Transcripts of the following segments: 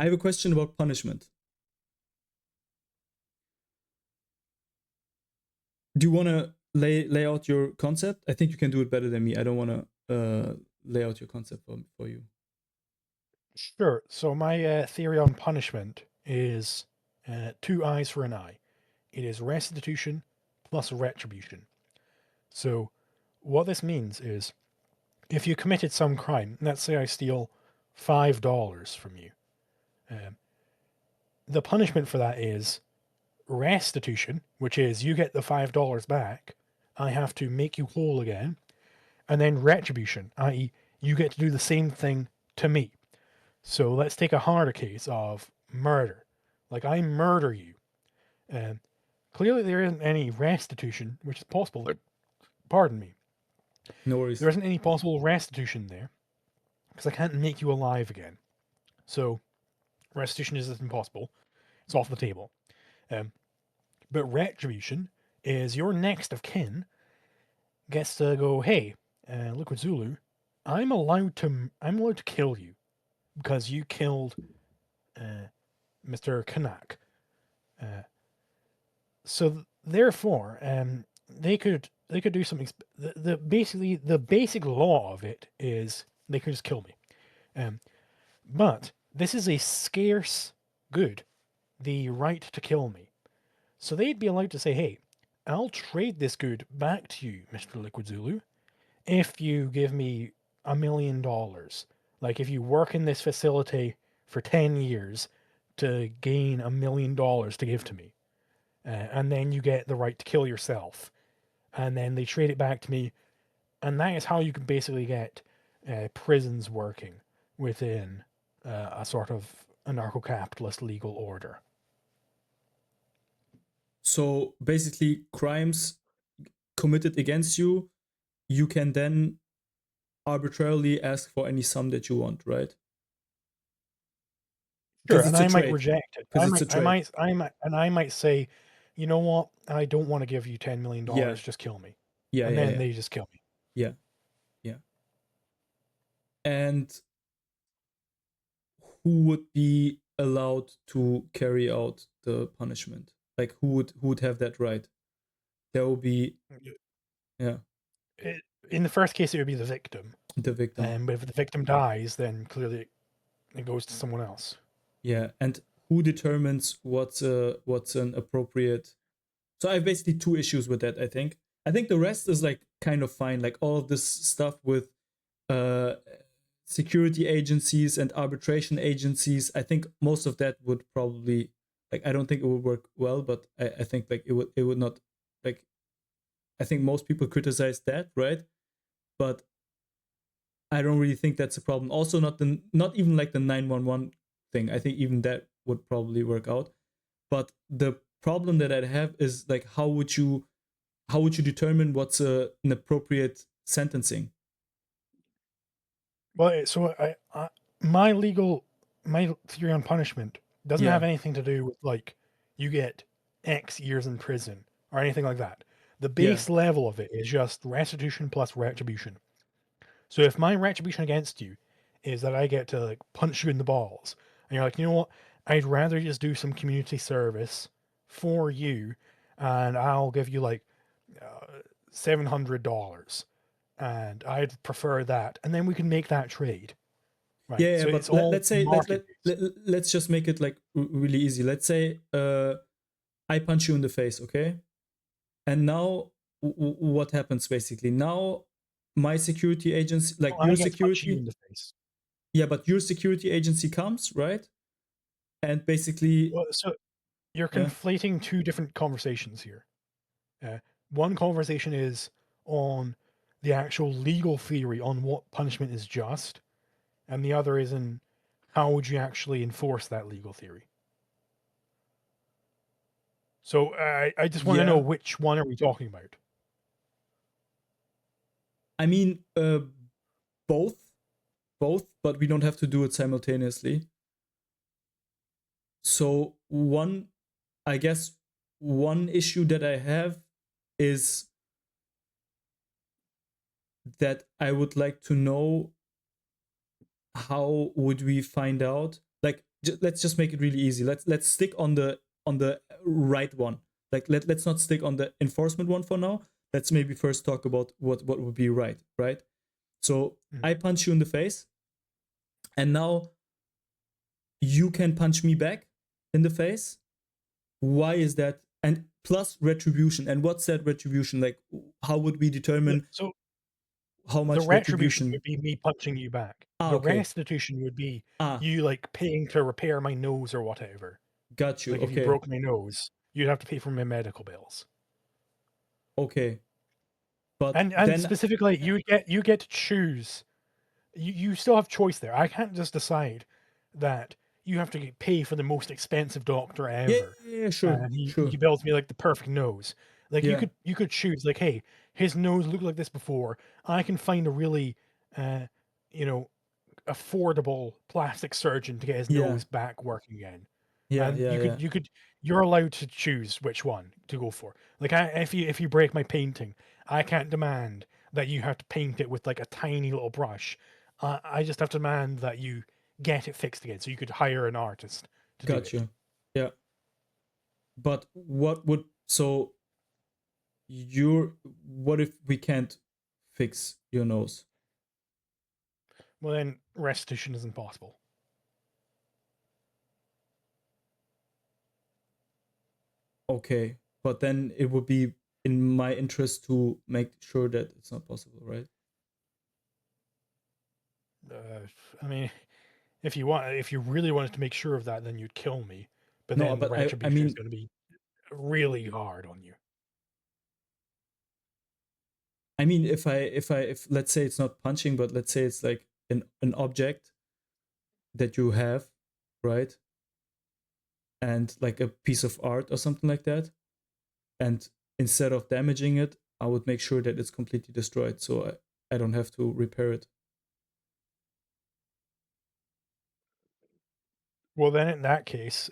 I have a question about punishment. Do you want to lay out your concept? I think you can do it better than me. I don't want to lay out your concept for you. Sure. So my theory on punishment is 2 eyes for an eye. It is restitution plus retribution. So what this means is if you committed some crime, let's say I steal $5 from you, the punishment for that is restitution, which is you get the $5 back, I have to make you whole again, and then retribution, i.e., you get to do the same thing to me. So let's take a harder case of murder. Like I murder you. Clearly there isn't any restitution, which is possible. Pardon me. No worries. There isn't any possible restitution there because I can't make you alive again. So restitution is impossible. It's off the table. But retribution is your next of kin gets to go, hey, Liquidzulu, I'm allowed to kill you because you killed Mr. Kanak. So therefore, they could do something. Basically the basic law of it is they could just kill me. But this is a scarce good, the right to kill me. So they'd be allowed to say, hey, I'll trade this good back to you, Mr. Liquidzulu, if you give me $1 million. Like if you work in this facility for 10 years to gain $1 million to give to me. And then you get the right to kill yourself. And then they trade it back to me. And that is how you can basically get prisons working within a sort of anarcho-capitalist legal order. So basically, crimes committed against you, you can then arbitrarily ask for any sum that you want, right? Sure, and I might reject it. I might say, you know what? I don't want to give you $10 million. Yeah. Just kill me. Yeah, and yeah, then yeah. they just kill me. Yeah, yeah. And who would be allowed to carry out the punishment? Like who would have that right? There will be, yeah. In the first case, it would be the victim. The victim. But if the victim dies, then clearly it goes to someone else. Yeah, and who determines what's an appropriate? So I have basically two issues with that. I think the rest is like kind of fine. Like all of this stuff with security agencies and arbitration agencies. I think most of that would probably, like, I don't think it would work well, but I think like it would not, like, I think most people criticize that, right? But I don't really think that's a problem. Also, not even like the 911 thing. I think even that would probably work out. But the problem that I have is like how would you determine what's an appropriate sentencing? Well, so my theory on punishment doesn't have anything to do with like you get X years in prison or anything like that. The base level of it is just restitution plus retribution. So if my retribution against you is that I get to like punch you in the balls, and you're like, you know what, I'd rather just do some community service for you, and I'll give you like $700, and I'd prefer that, and then we can make that trade. Right? Yeah, so but let's say let's just make it like really easy. Let's say I punch you in the face, okay? And now what happens basically? Now my security agency, like your security, in the face. Yeah, but your security agency comes, right? And basically, so you're conflating two different conversations here. One conversation is on the actual legal theory on what punishment is just, and the other is in how would you actually enforce that legal theory. So I just want to know which one are we talking about? I mean, both, but we don't have to do it simultaneously. So I guess one issue that I have is that I would like to know how would we find out like let's just make it really easy. Let's stick on the right one. Like let's not stick on the enforcement one for now. Let's maybe first talk about what would be right. So I punch you in the face, and now you can punch me back in the face. Why is that? And plus retribution. And what's that retribution? Like, how would we determine So how the much retribution retribution? would be me punching you back. Ah, The okay. restitution would be Ah, you like paying to repair my nose or whatever. got you. Like if you Okay. broke my nose, you'd have to pay for my medical bills. Okay. But And then, specifically, you get to choose. You still have choice there. I can't just decide that you have to pay for the most expensive doctor yeah, ever, yeah, yeah, sure, and sure. he builds me like the perfect nose. Like Yeah, you could choose like, hey, his nose looked like this before. I can find a really, uh, you know, affordable plastic surgeon to get his yeah, nose back working again. yeah, And yeah, yeah. you're allowed to choose which one to go for. Like if you break my painting, I can't demand that you have to paint it with like a tiny little brush. I just have to demand that you get it fixed again. So you could hire an artist to do Got it. you. Yeah. But what would, so you're, what if we can't fix your nose? Well, then restitution is impossible. Okay. But then it would be in my interest to make sure that it's not possible, right? Uh, I mean, if you really wanted to make sure of that, then you'd kill me. But No, then the but I retribution is mean, going to be really hard on you. if let's say it's not punching, but let's say it's like an object that you have, right? And like a piece of art or something like that. And instead of damaging it, I would make sure that it's completely destroyed, so I don't have to repair it. Well, then in that case,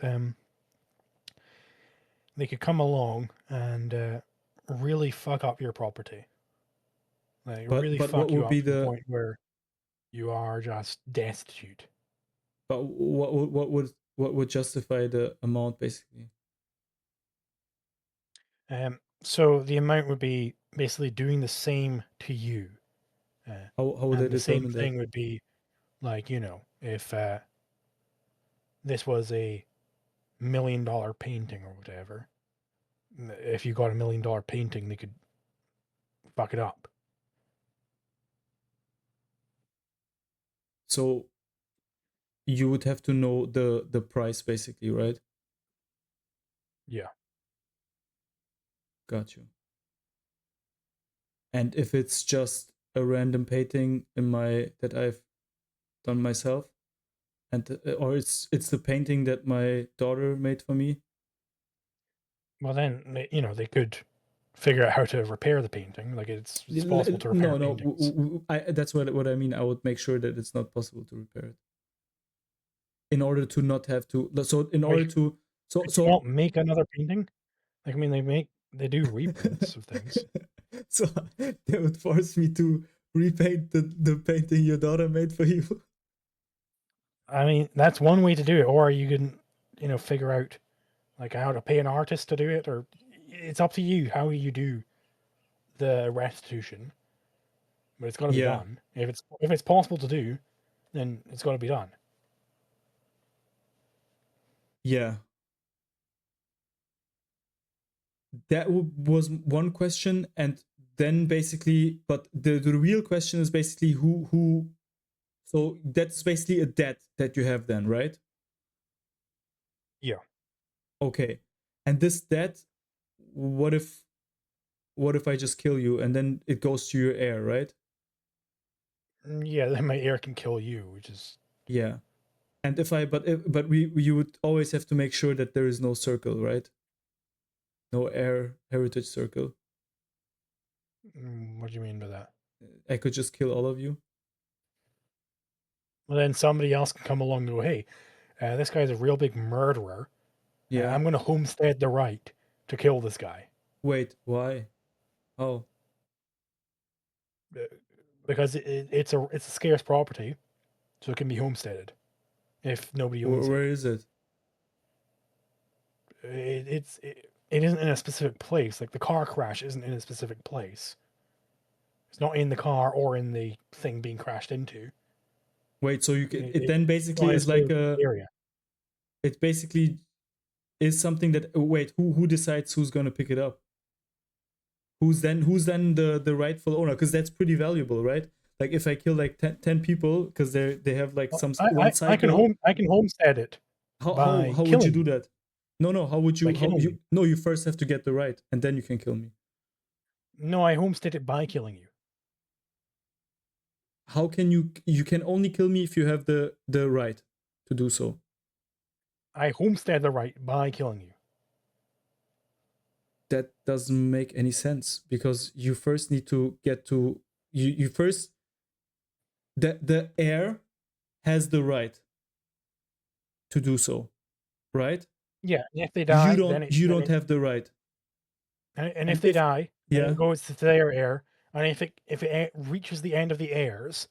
they could come along and really fuck up your property. Like really But what fuck you would up be to the the, point where you are just destitute. but what would justify the amount basically? So the amount would be basically doing the same to you. How would I And the same determine that? thing would be like, if this was a $1 million painting or whatever, if you got $1 million painting, they could fuck it up. So you would have to know the price basically, right? Yeah. Got you. And if it's just a random painting in my that I've done myself, and or it's the painting that my daughter made for me. Well, then, they could figure out how to repair the painting. Like it's possible to repair No, no, paintings. that's what I mean. I would make sure that it's not possible to repair it in order to not have to. So in order Like, to, could you not make another painting? Like, I mean, they do reprints of things. so they would force me to repaint the painting your daughter made for you. I mean, that's one way to do it, or you can, figure out like how to pay an artist to do it, or it's up to you how you do the restitution. But it's got to be Yeah, done. If it's possible to do, then it's got to be done. yeah. That was one question, and then basically, but the real question is basically who. So that's basically a debt that you have then, right? Yeah. Okay. And this debt, what if I just kill you and then it goes to your heir, right? Yeah, then my heir can kill you, which is Yeah. And but we you would always have to make sure that there is no circle, right? No heir heritage circle. what do you mean by that? I could just kill all of you. Well, then somebody else can come along and go, hey, this guy's a real big murderer. Yeah. I'm going to homestead the right to kill this guy. Wait, why? Oh, Because it's a scarce property, so it can be homesteaded. if nobody owns Where it. is it? It isn't in a specific place. Like the car crash isn't in a specific place. It's not in the car or in the thing being crashed into. Wait, so it then It's basically not is like necessarily a, the area. it basically is something that, wait, who decides who's going to pick it up? Who's then the rightful owner? Because that's pretty valuable, right? Like if I kill like 10 people because they have like some one I cycle. can homestead it by How would you killing do you. that? No, how would By you, killing you. no, you first have to get the right and then you can kill me. No, I homestead it by killing you. How can you can only kill me if you have the right to do so. I homestead the right by killing you. That doesn't make any sense because you first need to get to you first, the heir has the right to do so, right? Yeah, and if they die, You don't have the right. and And if they die, then yeah, it goes to their heir. And if it reaches the end of the heirs,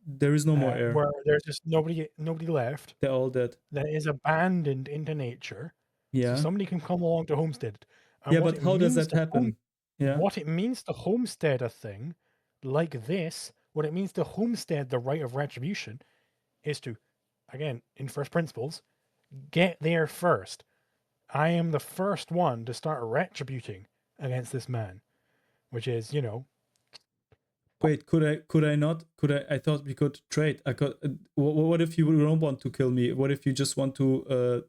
there is no more heir. where there's just nobody left, They're all dead. then it is abandoned into nature. So Yeah. somebody can come along to homestead it. And Yeah, what but it how does means that to happen? Yeah. what it means to homestead a thing like this, what it means to homestead the right of retribution, is to, again, in first principles, get there first. I am the first one to start retributing against this man, which is, Wait, could I not? I thought we could trade. I could. What if you don't want to kill me? What if you just want to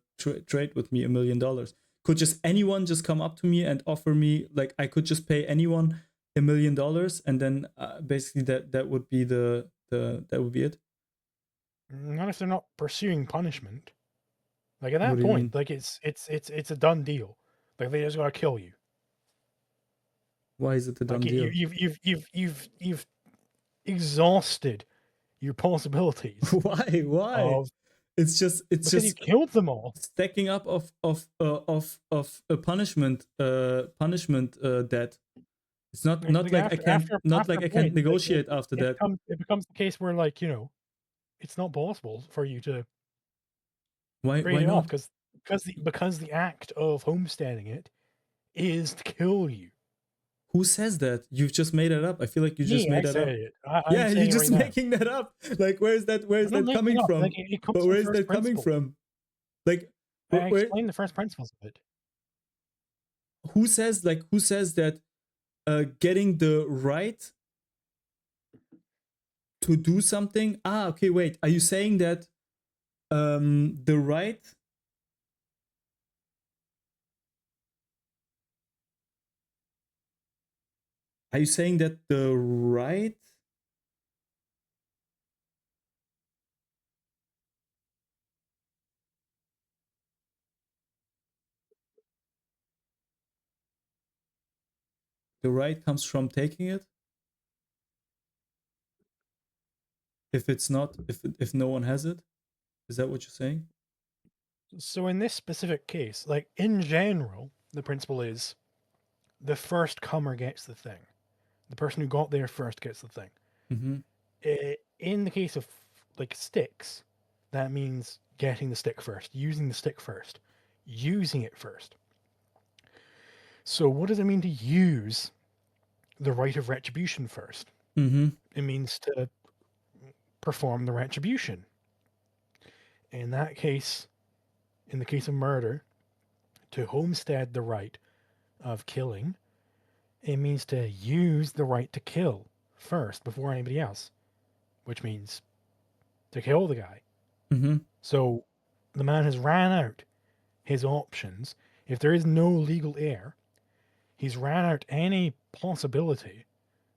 trade with me $1 million? Could just anyone just come up to me and offer me, like, I could just pay anyone $1 million and then basically that would be that would be it. not if they're not pursuing punishment. Like at What that do you point, mean? like it's a done deal. Like they just gotta kill you. Why is it a done Like deal? you've exhausted your possibilities Why? Why? of It's just because you killed them all. stacking up of a punishment debt. It's not like I can't After a point, like negotiate after that. it becomes the case where like it's not possible for you to Why trade it off not? because the act of homesteading it is to kill you. Who says that? You've just made it up. I feel like you just Me, I made that said up. it. Yeah, I'm you're saying it just right now. making that up. Like where is I'm not that making coming it up. from? Like it comes But from where is first that coming principle. from? Like I where, explained the first principles of it. who says that getting the right to do something? Okay, wait. Are you saying that the right, are you saying that the right comes from taking it? If it's not, if no one has it? Is that what you're saying? So in this specific case, like in general, the principle is the first comer gets the thing. The person who got there first gets the thing. Mm-hmm. In the case of like sticks, that means getting the stick first, using the stick first, using it first. So what does it mean to use the right of retribution first? Mm-hmm. It means to perform the retribution. In that case, in the case of murder, to homestead the right of killing, it means to use the right to kill first before anybody else, which means to kill the guy. Mm-hmm. So the man has ran out his options. If there is no legal heir, he's ran out any possibility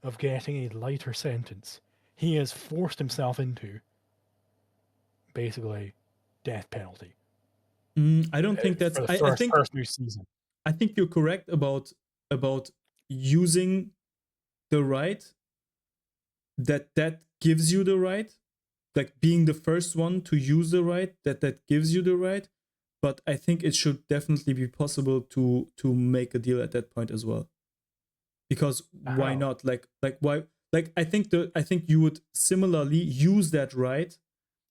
of getting a lighter sentence. He has forced himself into basically death penalty I don't think that's. for the I think first new season. I think you're correct about using the right. That gives you the right, like being the first one to use the right. That gives you the right. But I think it should definitely be possible to make a deal at that point as well. Because why How? not? Like why? Like I think you would similarly use that right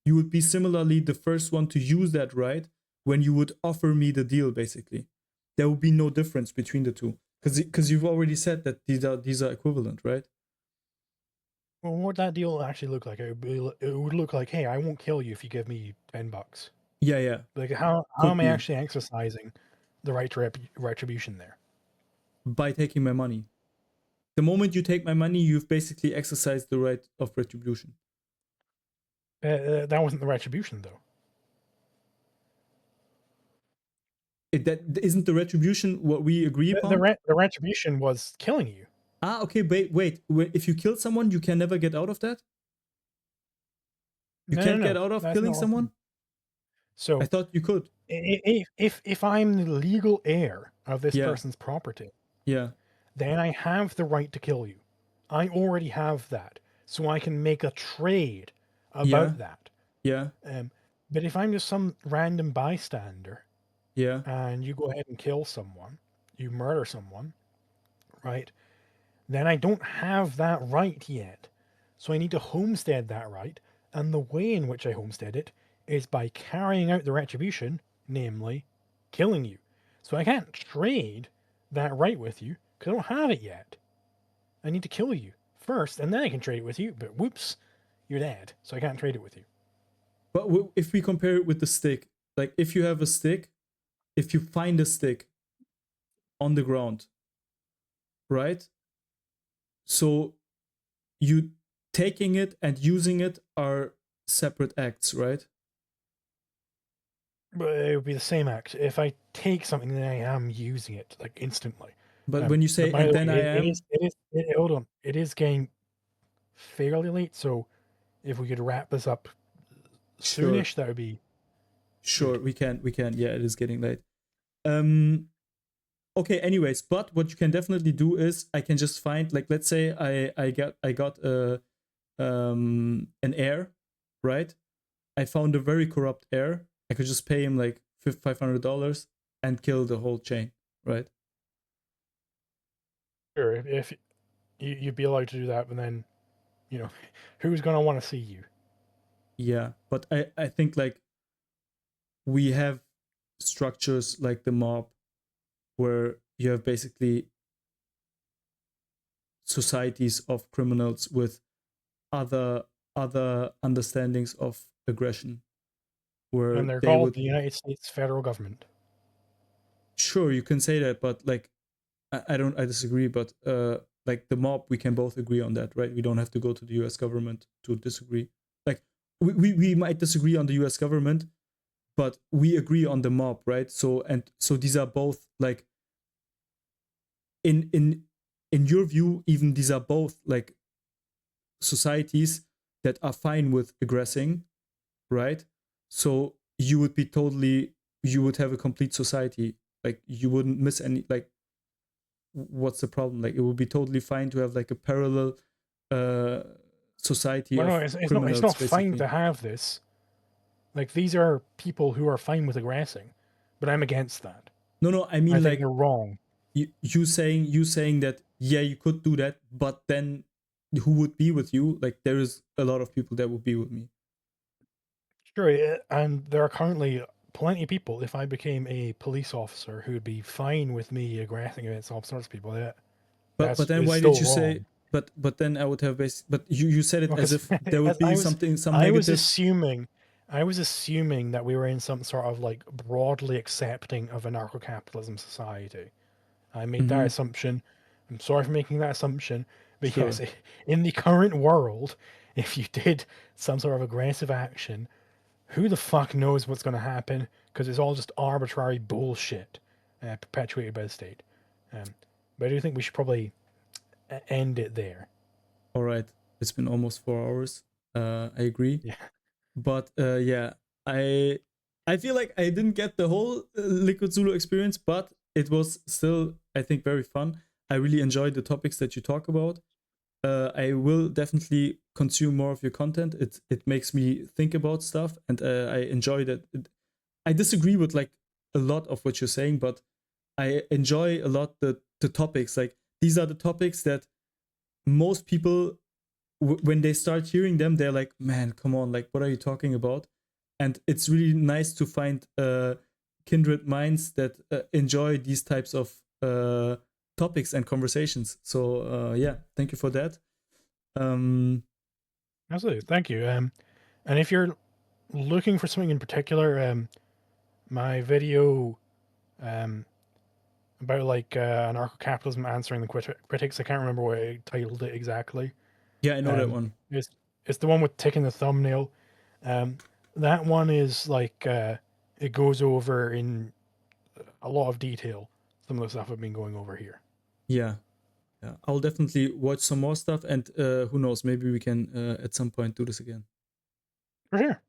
you would be similarly the first one to use that right when you would offer me the deal. Basically, there would be no difference between the two, because you've already said that these are equivalent, right? Well, what would that deal actually look like? It would look like, hey, I won't kill you if you give me $10. Yeah. Like how Could am I be actually exercising the right to retribution there? by taking my money. The moment you take my money, you've basically exercised the right of retribution. That wasn't the retribution though. That isn't the retribution what we agree upon. The retribution was killing you. Ah, okay. Wait. If you kill someone, you can never get out of that. You can't get out of That's killing not someone. So I thought you could. if I'm the legal heir of this Yeah. person's property, Yeah. then I have the right to kill you. I already have that, so I can make a trade about that. Yeah. But if I'm just some random bystander, Yeah. and you go ahead and kill someone, you murder someone, right? Then I don't have that right yet. So I need to homestead that right. And the way in which I homestead it is by carrying out the retribution, namely killing you. So I can't trade that right with you because I don't have it yet. I need to kill you first, and then I can trade it with you. But whoops, you're dead. So I can't trade it with you. But if we compare it with the stick, like if you have a stick, if you find a stick on the ground, right? So you taking it and using it are separate acts, right? But it would be the same act. If I take something, then I am using it like instantly. But when you say by and the then way, I am, hold on. It is getting fairly late, so if we could wrap this up Sure. soonish, that would be sure. good. We can. Yeah, it is getting late. Okay. Anyways, but what you can definitely do is I can just find, like, let's say I got an heir, right? I found a very corrupt heir. I could just pay him like $500 and kill the whole chain, right? Sure, if you'd be allowed to do that, but then, who's going to want to see you? Yeah, but I think like we have structures like the mob where you have basically societies of criminals with other understandings of aggression, where And they're they called would, the United States federal government. sure, you can say that, but like I disagree, but like the mob, we can both agree on that, right? We don't have to go to the US government to disagree. Like we might disagree on the US government, but we agree on the mob, right? So these are both like in your view, even these are both like societies that are fine with aggressing, right? So you would have a complete society. Like you wouldn't miss any, like, what's the problem? Like it would be totally fine to have like a parallel society Well, no, of it's criminals, not fine basically. to have this. Like, these are people who are fine with aggressing, but I'm against that. No, I mean, I think like, they're wrong. you saying that, yeah, you could do that, but then who would be with you? Like there is a lot of people that would be with me. Sure, and there are currently plenty of people, if I became a police officer, who would be fine with me aggressing against all sorts of people. But then is why still did you say? wrong. But then I would have but you said it as Because if there would be some I was negative. assuming that we were in some sort of like broadly accepting of anarcho-capitalism society. I made that assumption. I'm sorry for making that assumption, because Sure. in the current world, if you did some sort of aggressive action, who the fuck knows what's going to happen? Because it's all just arbitrary bullshit perpetuated by the state. But I do think we should probably end it there. All right. It's been almost 4 hours. I agree. Yeah. But yeah, I feel like I didn't get the whole Liquidzulu experience, but it was still, I think, very fun. I really enjoyed the topics that you talk about. I will definitely consume more of your content. It makes me think about stuff, and I enjoy that. I disagree with like a lot of what you're saying, but I enjoy a lot the topics. Like these are the topics that most people when they start hearing them, they're like, man, come on, like, what are you talking about? And it's really nice to find kindred minds that enjoy these types of topics and conversations. So yeah, thank you for that. Absolutely, thank you. And if you're looking for something in particular, my video about like anarcho-capitalism answering the critics, I can't remember what I titled it exactly. Yeah, I know that one. It's the one with ticking the thumbnail. That one is like it goes over in a lot of detail some of the stuff I've been going over here. Yeah, I'll definitely watch some more stuff, and who knows, maybe we can at some point do this again. For sure.